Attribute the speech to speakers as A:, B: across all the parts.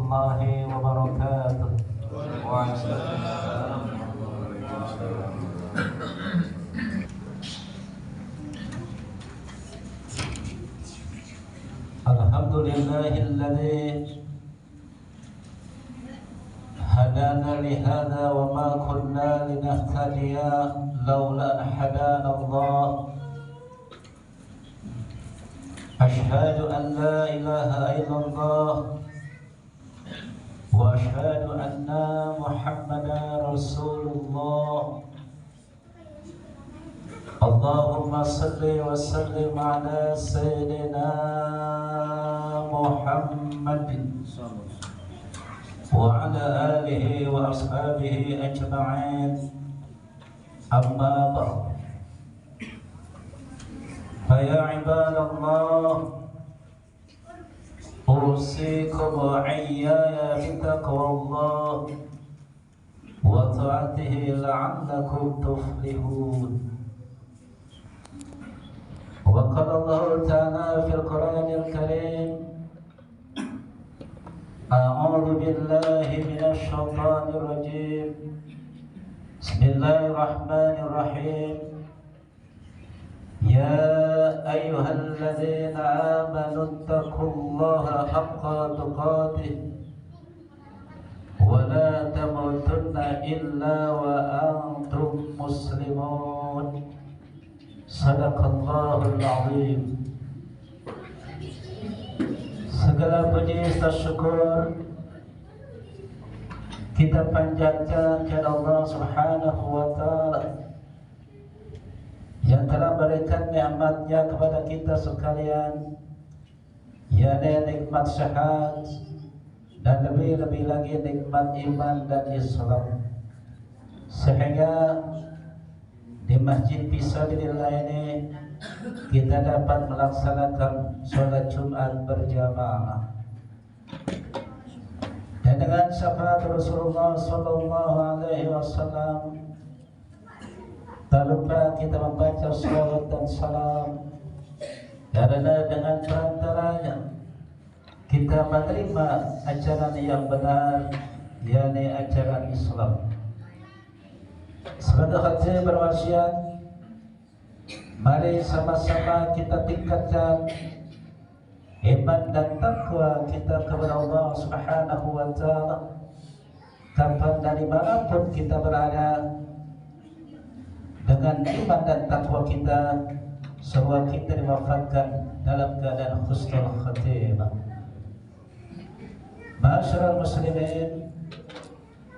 A: warahmatullahi wabarakatuh.
B: Waalaikumsalam.
A: Alhamdulillahilladzi hadana lihada wa ma kunna linahtadiya laula an hadana Allah. Ashhadu an la ilaha illallah wa ashhadu anna Muhammadan Rasulullah. Allahumma salli wa sallim ala sayyidina Muhammadin wa ala alihi wa ashabihi ajma'in. Amma ba'd. Faya ibadallah, usikum wa iyyaya bitaqwallah wa ta'atihi la'allakum tuflihun. Wa qala Allah ta'ala fil Qur'anil Karim, a'udzu billahi minasy syaithanir rajim. Bismillahirrahmanirrahim. Ya ayyuhalladzina amanu taqullaha haqqa tuqatih wa la tamutunna illa wa antum muslimun. Sadaqallahul azim. Segala puji dan syukur kita panjatkan kepada Allah Subhanahu wa Ta'ala yang telah berikan nikmatnya kepada kita sekalian, yakni nikmat syahadat dan lebih-lebih lagi nikmat iman dan Islam, sehingga di Masjid Fisabilillah ini kita dapat melaksanakan sholat Jumat berjamaah. Dan dengan syafaat Rasulullah sallallahu alaihi wasallam, tak lupa kita membaca salawat dan salam, karena dengan perantaranya kita menerima ajaran yang benar, yakni ajaran Islam. Sebagai khatib berwasiat, mari sama-sama kita tingkatkan iman dan takwa kita kepada Allah Subhanahu wa Ta'ala, kapan dari manapun kita berada. Dengan iman dan takwa kita, semua kita diwafatkan dalam keadaan husnul khatimah. Ma'asyiral muslimin,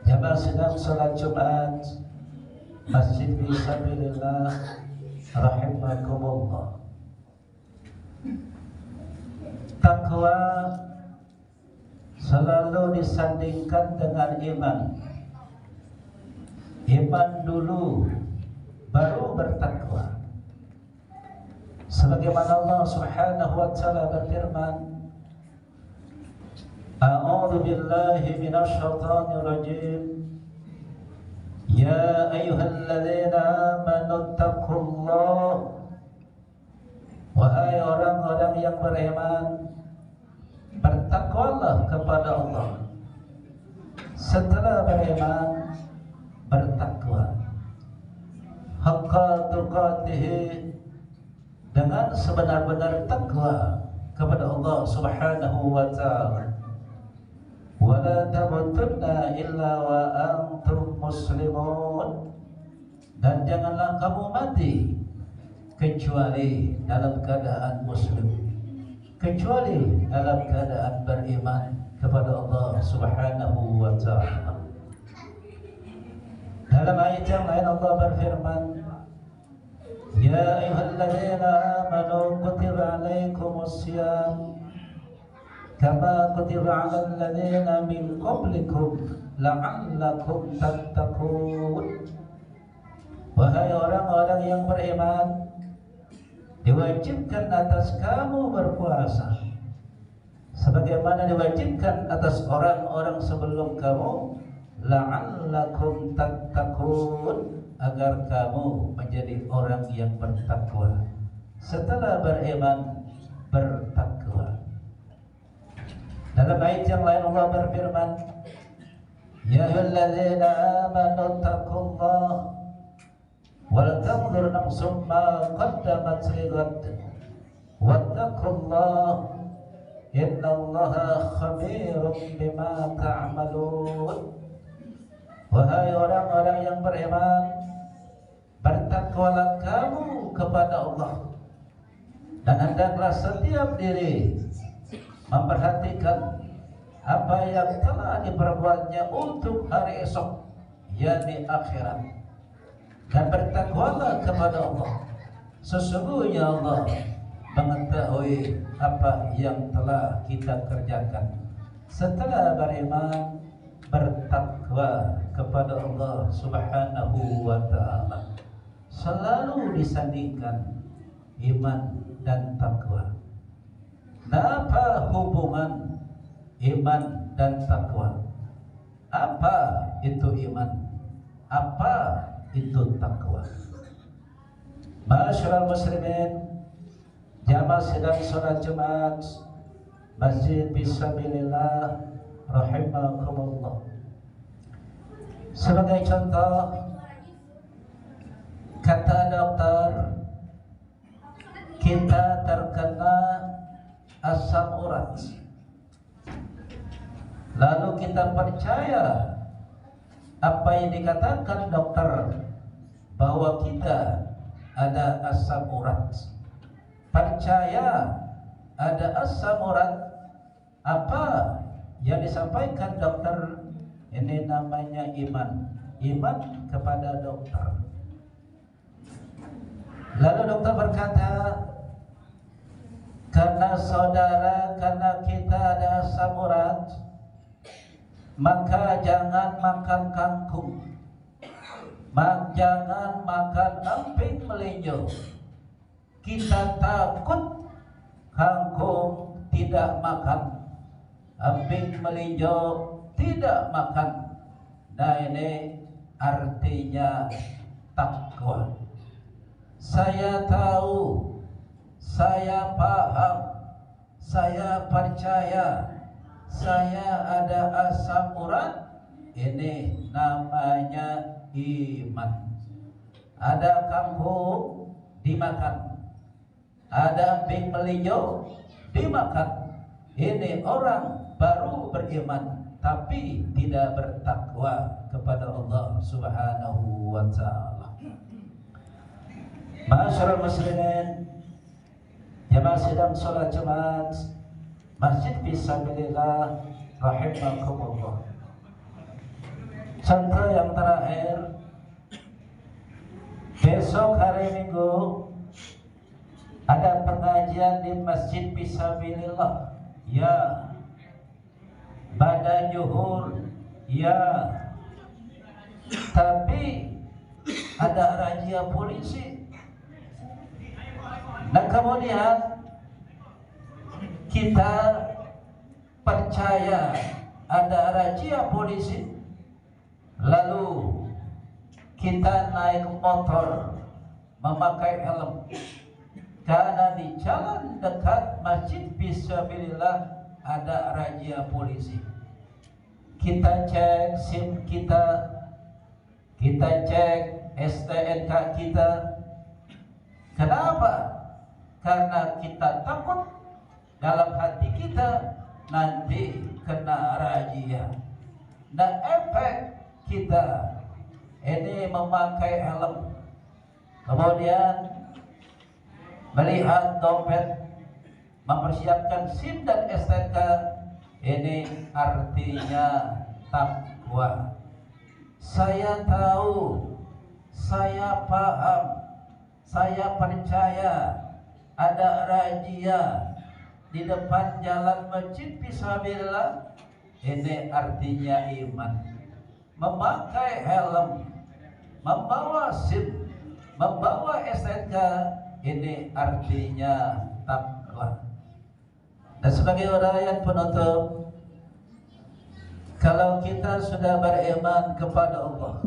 A: jamaah sedang salat Jumat Masjid Fisabilillah rahimakumullah. Takwa selalu disandingkan dengan iman. Iman dulu baru bertakwa. Sebagaimana Allah Subhanahu wa Ta'ala berfirman, A'udzu billahi minasy syaithanir rajim. Ya ayyuhalladzina amanu taqullah. Wahai orang-orang yang beriman, bertakwalah kepada Allah. Setelah beriman, bertakwa. Haqqa tuqatih, dengan sebenar-benar takwa kepada Allah Subhanahu wa Ta'ala. Wa la tamutunna illa wa antum muslimun, dan janganlah kamu mati kecuali dalam keadaan muslim, kecuali dalam keadaan beriman kepada Allah Subhanahu wa Ta'ala. Dalam ayat yang lain Allah berfirman, Ya ayyuhalladzina amanu kutiba alaikumus syiyam kama kutiba 'alal ladzina min qablikum la'allakum tattaqun. Wahai orang-orang yang beriman, diwajibkan atas kamu berpuasa sebagaimana diwajibkan atas orang-orang sebelum kamu, la'allakum tattaqun, agar kamu menjadi orang yang bertakwa. Setelah beriman, bertakwa. Dalam ayat yang lain Allah berfirman, Ya ayyuhalladzina amanu taqullaha wal tanzur nafsum ma qaddamat lighad wattaqullaha innallaha khabirum bima ta'malun. Wahai orang-orang yang beriman, bertakwalah kamu kepada Allah, dan hendaklah setiap diri memperhatikan apa yang telah diperbuatnya untuk hari esok, yakni akhirat. Dan bertakwalah kepada Allah, sesungguhnya Allah mengetahui apa yang telah kita kerjakan. Setelah beriman, bertakwa kepada Allah Subhanahu wa ta'ala selalu disandingkan iman dan takwa. Nah, apa hubungan iman dan takwa? Apa itu iman? Apa itu takwa? Ma'asyiral muslimin, jamaah sedang salat Jumat Masjid Fisabilillah rahimakumullah. Sebagai contoh, kata dokter, kita terkena asam urat. Lalu kita percaya apa yang dikatakan dokter, bahwa kita ada asam urat. Percaya ada asam urat. Apa yang disampaikan dokter, ini namanya iman. Iman kepada dokter. Lalu dokter berkata, karena saudara, karena kita ada asam urat, maka jangan makan kangkung, jangan makan emping melinjo. Kita takut kangkung tidak makan, emping melinjo tidak makan. Nah, ini artinya takwa. Saya tahu, saya paham, saya percaya, saya ada asam urat. Ini namanya iman. Ada kangkung dimakan, ada emping melinjo dimakan. Ini orang baru beriman, tapi tidak bertakwa kepada Allah Subhanahu wa ta'ala. Ma'asyiral muslimin, jamaah sedang salat Jumat Masjid Fisabilillah rahimakumullah. Contoh yang terakhir, besok hari Minggu ada pengajian di Masjid Fisabilillah. Ya, pada zuhur, ya, tapi ada razia polisi. Dan kemudian kita percaya ada razia polisi, lalu kita naik motor memakai helm, karena di jalan dekat Masjid Fisabilillah ada razia polisi. Kita cek SIM kita cek STNK kita. Kenapa? Karena kita takut dalam hati kita nanti kena razia. Dan efek kita ini memakai helm, kemudian melihat dompet, mempersiapkan SIM dan STNK, ini artinya takwa. Saya tahu, saya paham, saya percaya ada razia di depan jalan Masjid Fisabilillah. Ini artinya iman. Memakai helm, membawa SIM, membawa STNK, ini artinya takwa. Dan sebagai uraian penutup, kalau kita sudah beriman kepada Allah,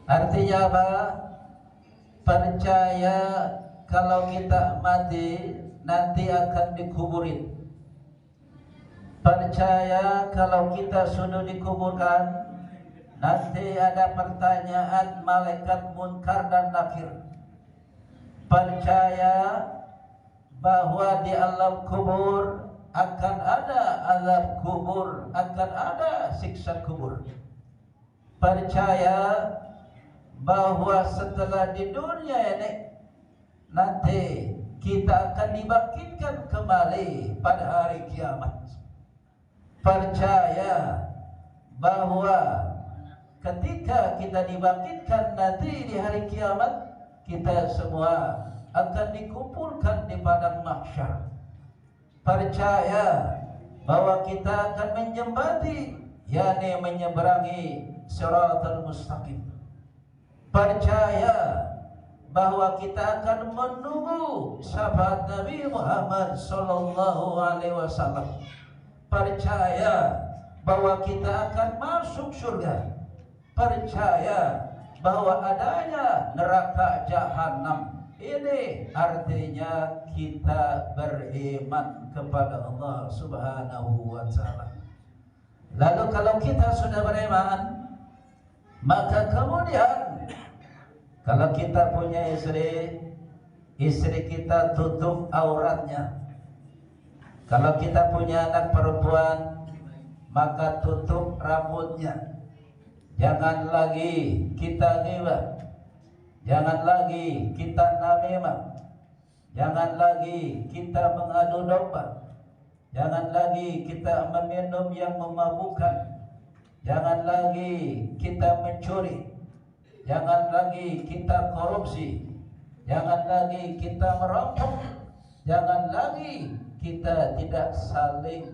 A: artinya apa? Percaya kalau kita mati nanti akan dikuburin. Percaya kalau kita sudah dikuburkan, nanti ada pertanyaan malaikat munkar dan nakir. Percaya bahwa di alam kubur akan ada azab kubur, akan ada siksa kubur. Percaya bahwa setelah di dunia ini nanti kita akan dibangkitkan kembali pada hari kiamat. Percaya bahwa ketika kita dibangkitkan nanti di hari kiamat, kita semua akan dikumpulkan di padang mahsyar. Percaya bahwa kita akan menjembati, yakni menyeberangi Shiratal Mustaqim. Percaya bahwa kita akan menunggu syafaat Nabi Muhammad sallallahu alaihi wasallam. Percaya bahwa kita akan masuk surga. Percaya bahwa adanya neraka jahanam. Ini artinya kita beriman kepada Allah Subhanahu wa taala. Lalu kalau kita sudah beriman, maka kemudian kalau kita punya istri kita tutup auratnya. Kalau kita punya anak perempuan, maka tutup rambutnya. Jangan lagi kita ghibah. Jangan lagi kita namimah. Jangan lagi kita mengadu domba. Jangan lagi kita meminum yang memabukkan. Jangan lagi kita mencuri. Jangan lagi kita korupsi. Jangan lagi kita merampok. Jangan lagi kita tidak saling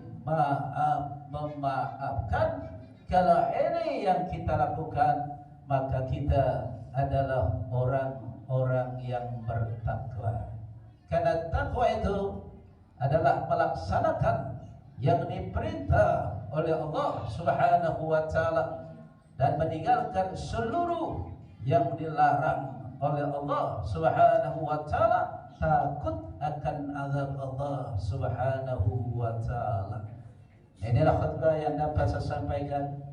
A: memaafkan. Kalau ini yang kita lakukan, maka kita adalah orang-orang yang bertakwa. Karena takwa itu adalah melaksanakan yang diperintah oleh Allah Subhanahu wa taala dan meninggalkan seluruh yang dilarang oleh Allah Subhanahu wa taala, takut akan azab Allah Subhanahu wa taala. Inilah khutbah yang dapat saya sampaikan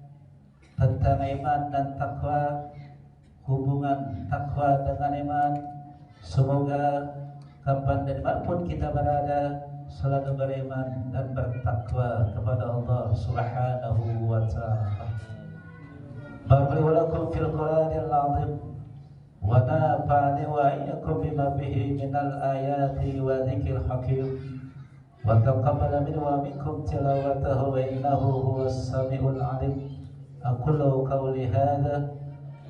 A: tentang iman dan takwa, hubungan takwa dengan iman. Semoga kapan dan dimanapun kita berada selalu beriman dan bertakwa kepada Allah Subhanahu wa taala. Barakallahu lakum fil Qur'anil azim wa nafa'ani wa iyyakum bima bihi minal ayati wa dzikril hakim wa taqabbal minni wa minkum tilawatahu wa innahu huwas samiul alim. Aqulu qawli hadha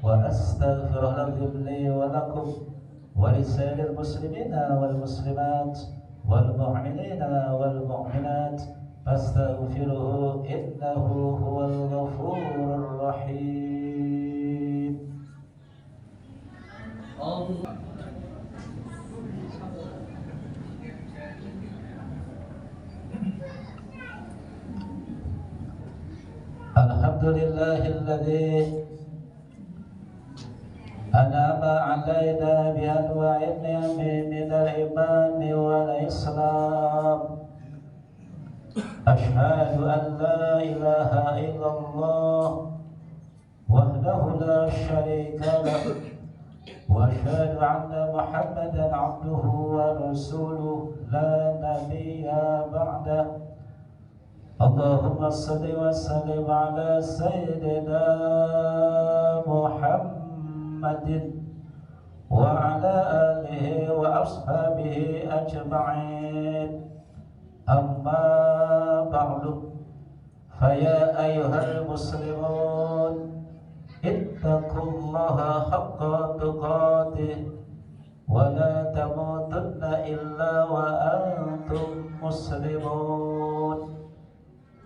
A: wa astaghfirullaha li wa lakum wa lisa'iril muslimina wal muslimat wal mu'minina wal mu'minat fastaghfiruhu innahu huwal ghafurur rahim. Alhamdulillahilladzi an'ama 'alaina bi anwa'in ni'ami minal imani wal islam. Ashhadu an la ilaha illallah wahdahu la syarika lahu wa ashhadu anna Muhammadan 'abduhu wa rasuluhu la nabiyya ba'dahu. Allahumma salli wa sallim ala sayyidina Muhammadin wa ala alihi wa ashabihi ajma'in. Amma ba'du, faya ayyuhal muslimun ittaqullaha haqqa tuqatih wa la tamutunna illa wa antum muslimun.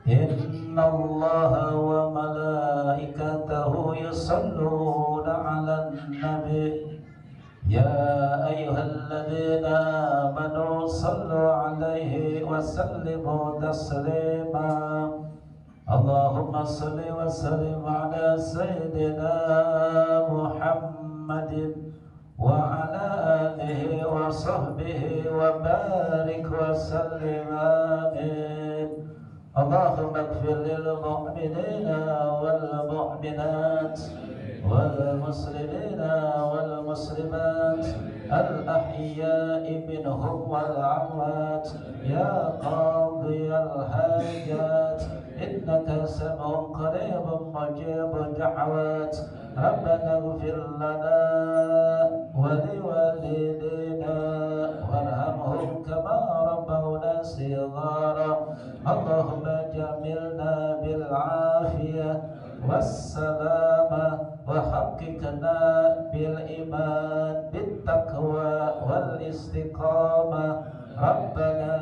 A: Inna Allaha wa malaikatahu yusalluna 'alan nabi. Ya ayyuhalladzina amanu sallu 'alaihi wa sallimu taslima. Allahumma salli wa sallim ala sayyidina Muhammadin wa ala alihi wa sahbihi wa barik wa sallim. Amin. اللهم اغفر للمؤمنين والمؤمنات والمسلمين والمسلمات الأحياء منهم والأموات يا قاضي الحاجات إنك سميع قريب مجيب الدعوات ربنا اغفر لنا ولوالدينا وارحمهم كما ربونا صغارا اللهم جملنا بالعافية والسلامة وحققنا بالإيمان بالتقوى والاستقامة ربنا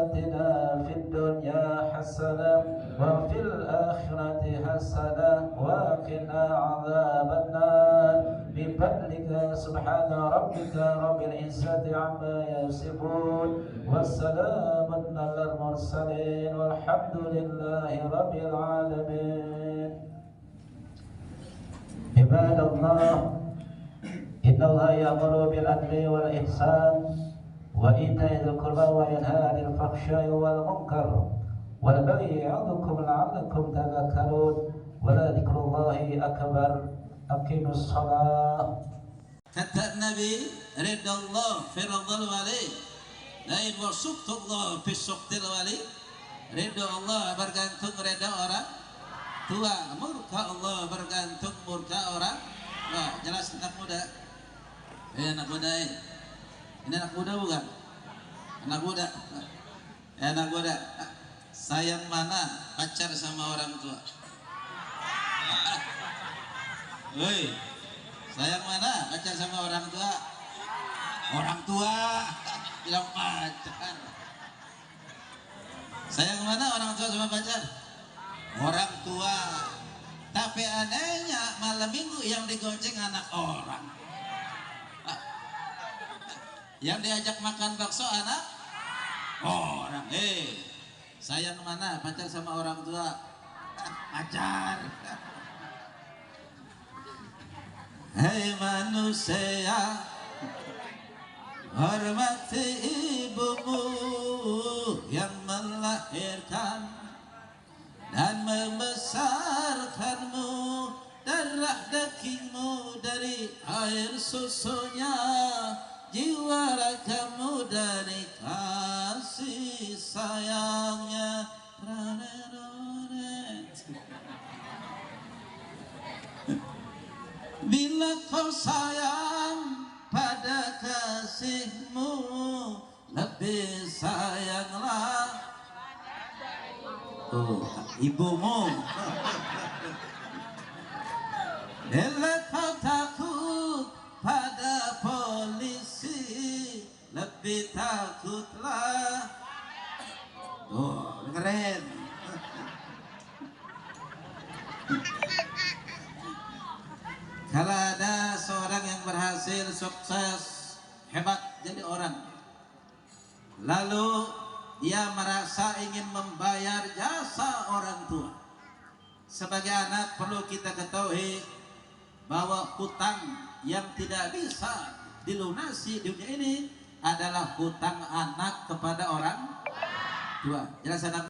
A: آتنا في الدنيا حسنة وفي الآخرة حسنة وقنا عذاب النار بفضلك سبحان ربك رب العزة عما يصفون والسلام على المرسلين والحمد لله رب العالمين. عباد الله إن الله يأمر بالعدل والإحسان وإيتاء ذي القربى وينهى عن الفحشاء والمنكر والبغي يعظكم لعلكم تذكرون ولذكر الله أكبر أقيموا الصلاة.
B: Kata Nabi, ridha Allah fi ridhal wali, lain wa suqtullah fi suqtil wali. Ridha Allah bergantung ridha orang tua, murka Allah bergantung murka orang. Wah, jelas anak muda. Anak muda ini. Ini anak muda bukan? Anak muda. Anak muda. Sayang mana pacar sama orang tua? Woi, sayang mana pacar sama orang tua? Orang tua bilang pacar. Sayang mana orang tua sama pacar? Orang tua. Tapi anehnya malam minggu yang digonceng anak orang. Yang diajak makan bakso anak orang. Sayang mana pacar sama orang tua? Pacar. Hei manusia, hormati ibumu yang melahirkan dan membesarkanmu, darah dagingmu dari air susunya, jiwa ragamu dari kasih sayangnya. Bila kau sayang pada kasihmu, lebih sayanglah ibumu. Bila kau takut pada polisi, lebih takutlah. Keren. Kalau ada seorang yang berhasil, sukses, hebat jadi orang, lalu dia merasa ingin membayar jasa orang tua. Sebagai anak perlu kita ketahui bahwa hutang yang tidak bisa dilunasi di dunia ini adalah hutang anak kepada orang tua. Jelas anak?